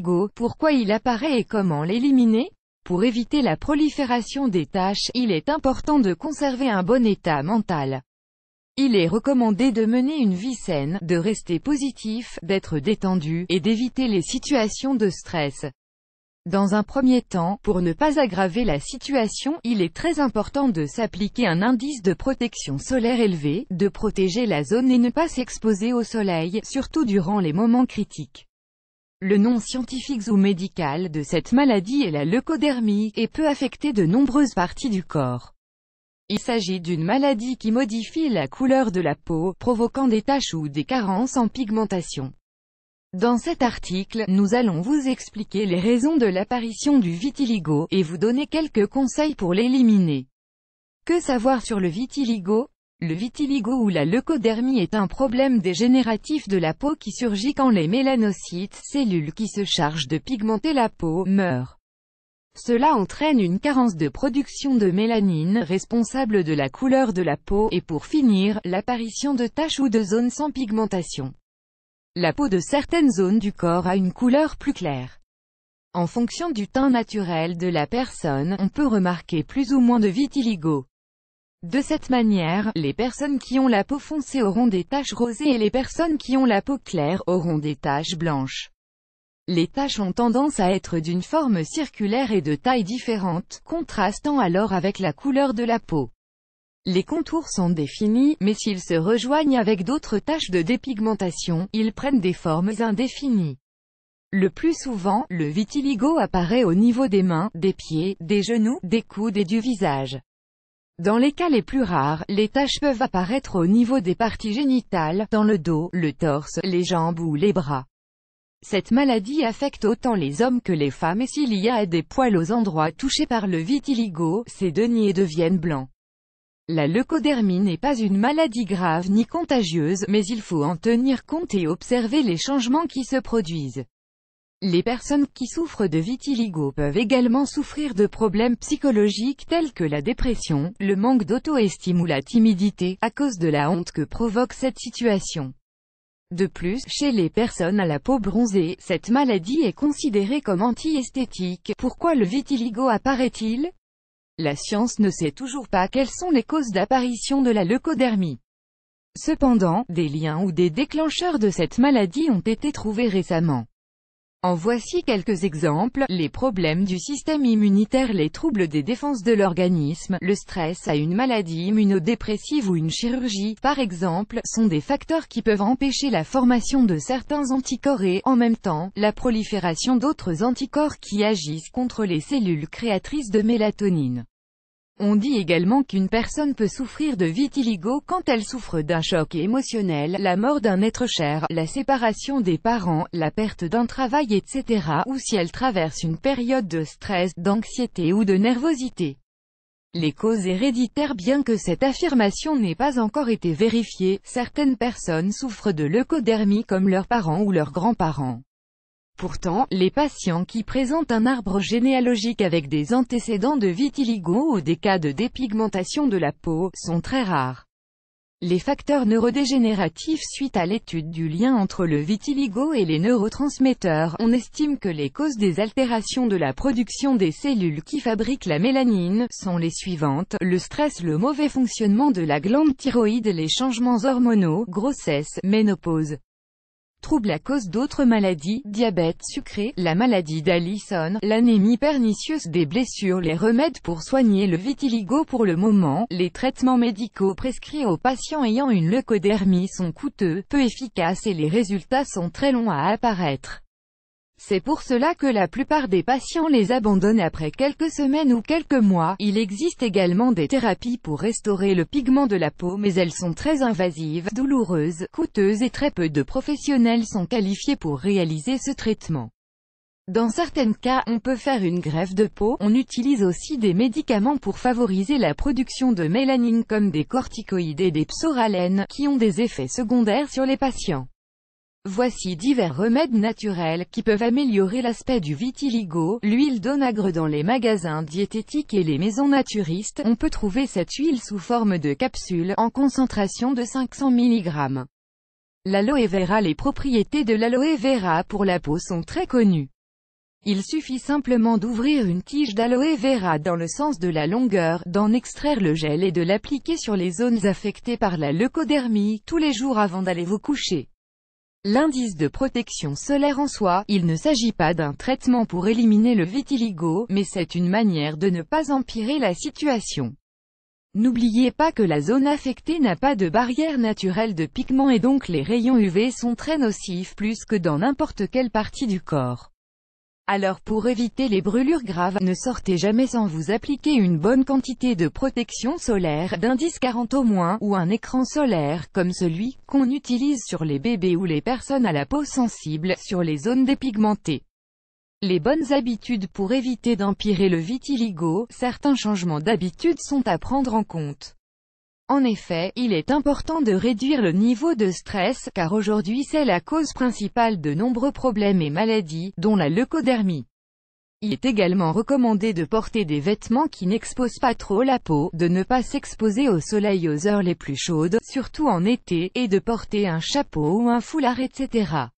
vitiligo, pourquoi il apparaît et comment l'éliminer? Pour éviter la prolifération des taches, il est important de conserver un bon état mental. Il est recommandé de mener une vie saine, de rester positif, d'être détendu, et d'éviter les situations de stress. Dans un premier temps, pour ne pas aggraver la situation, il est très important de s'appliquer un indice de protection solaire élevé, de protéger la zone et ne pas s'exposer au soleil, surtout durant les moments critiques. Le nom scientifique ou médical de cette maladie est la leucodermie, et peut affecter de nombreuses parties du corps. Il s'agit d'une maladie qui modifie la couleur de la peau, provoquant des taches ou des carences en pigmentation. Dans cet article, nous allons vous expliquer les raisons de l'apparition du vitiligo, et vous donner quelques conseils pour l'éliminer. Que savoir sur le vitiligo? Le vitiligo ou la leucodermie est un problème dégénératif de la peau qui surgit quand les mélanocytes, cellules qui se chargent de pigmenter la peau, meurent. Cela entraîne une carence de production de mélanine, responsable de la couleur de la peau, et pour finir, l'apparition de taches ou de zones sans pigmentation. La peau de certaines zones du corps a une couleur plus claire. En fonction du teint naturel de la personne, on peut remarquer plus ou moins de vitiligo. De cette manière, les personnes qui ont la peau foncée auront des taches rosées et les personnes qui ont la peau claire auront des taches blanches. Les taches ont tendance à être d'une forme circulaire et de taille différente, contrastant alors avec la couleur de la peau. Les contours sont définis, mais s'ils se rejoignent avec d'autres taches de dépigmentation, ils prennent des formes indéfinies. Le plus souvent, le vitiligo apparaît au niveau des mains, des pieds, des genoux, des coudes et du visage. Dans les cas les plus rares, les taches peuvent apparaître au niveau des parties génitales, dans le dos, le torse, les jambes ou les bras. Cette maladie affecte autant les hommes que les femmes et s'il y a des poils aux endroits touchés par le vitiligo, ces deniers deviennent blancs. La leucodermie n'est pas une maladie grave ni contagieuse, mais il faut en tenir compte et observer les changements qui se produisent. Les personnes qui souffrent de vitiligo peuvent également souffrir de problèmes psychologiques tels que la dépression, le manque d'auto-estime ou la timidité, à cause de la honte que provoque cette situation. De plus, chez les personnes à la peau bronzée, cette maladie est considérée comme anti-esthétique. Pourquoi le vitiligo apparaît-il? La science ne sait toujours pas quelles sont les causes d'apparition de la leucodermie. Cependant, des liens ou des déclencheurs de cette maladie ont été trouvés récemment. En voici quelques exemples: les problèmes du système immunitaire, les troubles des défenses de l'organisme, le stress à une maladie immunodépressive ou une chirurgie, par exemple, sont des facteurs qui peuvent empêcher la formation de certains anticorps et, en même temps, la prolifération d'autres anticorps qui agissent contre les cellules créatrices de mélatonine. On dit également qu'une personne peut souffrir de vitiligo quand elle souffre d'un choc émotionnel, la mort d'un être cher, la séparation des parents, la perte d'un travail etc. ou si elle traverse une période de stress, d'anxiété ou de nervosité. Les causes héréditaires. Bien que cette affirmation n'ait pas encore été vérifiée, certaines personnes souffrent de leucodermie comme leurs parents ou leurs grands-parents. Pourtant, les patients qui présentent un arbre généalogique avec des antécédents de vitiligo ou des cas de dépigmentation de la peau, sont très rares. Les facteurs neurodégénératifs. Suite à l'étude du lien entre le vitiligo et les neurotransmetteurs, on estime que les causes des altérations de la production des cellules qui fabriquent la mélanine sont les suivantes: le stress, le mauvais fonctionnement de la glande thyroïde, les changements hormonaux, grossesse, ménopause. Troubles à cause d'autres maladies, diabète sucré, la maladie d'Allison, l'anémie pernicieuse, des blessures. Les remèdes pour soigner le vitiligo. Pour le moment, les traitements médicaux prescrits aux patients ayant une leucodermie sont coûteux, peu efficaces et les résultats sont très longs à apparaître. C'est pour cela que la plupart des patients les abandonnent après quelques semaines ou quelques mois. Il existe également des thérapies pour restaurer le pigment de la peau, mais elles sont très invasives, douloureuses, coûteuses et très peu de professionnels sont qualifiés pour réaliser ce traitement. Dans certains cas, on peut faire une greffe de peau. On utilise aussi des médicaments pour favoriser la production de mélanine comme des corticoïdes et des psoralènes, qui ont des effets secondaires sur les patients. Voici divers remèdes naturels qui peuvent améliorer l'aspect du vitiligo. L'huile d'onagre. Dans les magasins diététiques et les maisons naturistes, on peut trouver cette huile sous forme de capsule, en concentration de 500 mg. L'aloe vera. Les propriétés de l'aloe vera pour la peau sont très connues. Il suffit simplement d'ouvrir une tige d'aloe vera dans le sens de la longueur, d'en extraire le gel et de l'appliquer sur les zones affectées par la leucodermie, tous les jours avant d'aller vous coucher. L'indice de protection solaire en soi, il ne s'agit pas d'un traitement pour éliminer le vitiligo, mais c'est une manière de ne pas empirer la situation. N'oubliez pas que la zone affectée n'a pas de barrière naturelle de pigments et donc les rayons UV sont très nocifs plus que dans n'importe quelle partie du corps. Alors pour éviter les brûlures graves, ne sortez jamais sans vous appliquer une bonne quantité de protection solaire, d'indice 40 au moins, ou un écran solaire, comme celui qu'on utilise sur les bébés ou les personnes à la peau sensible, sur les zones dépigmentées. Les bonnes habitudes pour éviter d'empirer le vitiligo, certains changements d'habitude sont à prendre en compte. En effet, il est important de réduire le niveau de stress, car aujourd'hui c'est la cause principale de nombreux problèmes et maladies, dont la leucodermie. Il est également recommandé de porter des vêtements qui n'exposent pas trop la peau, de ne pas s'exposer au soleil aux heures les plus chaudes, surtout en été, et de porter un chapeau ou un foulard etc.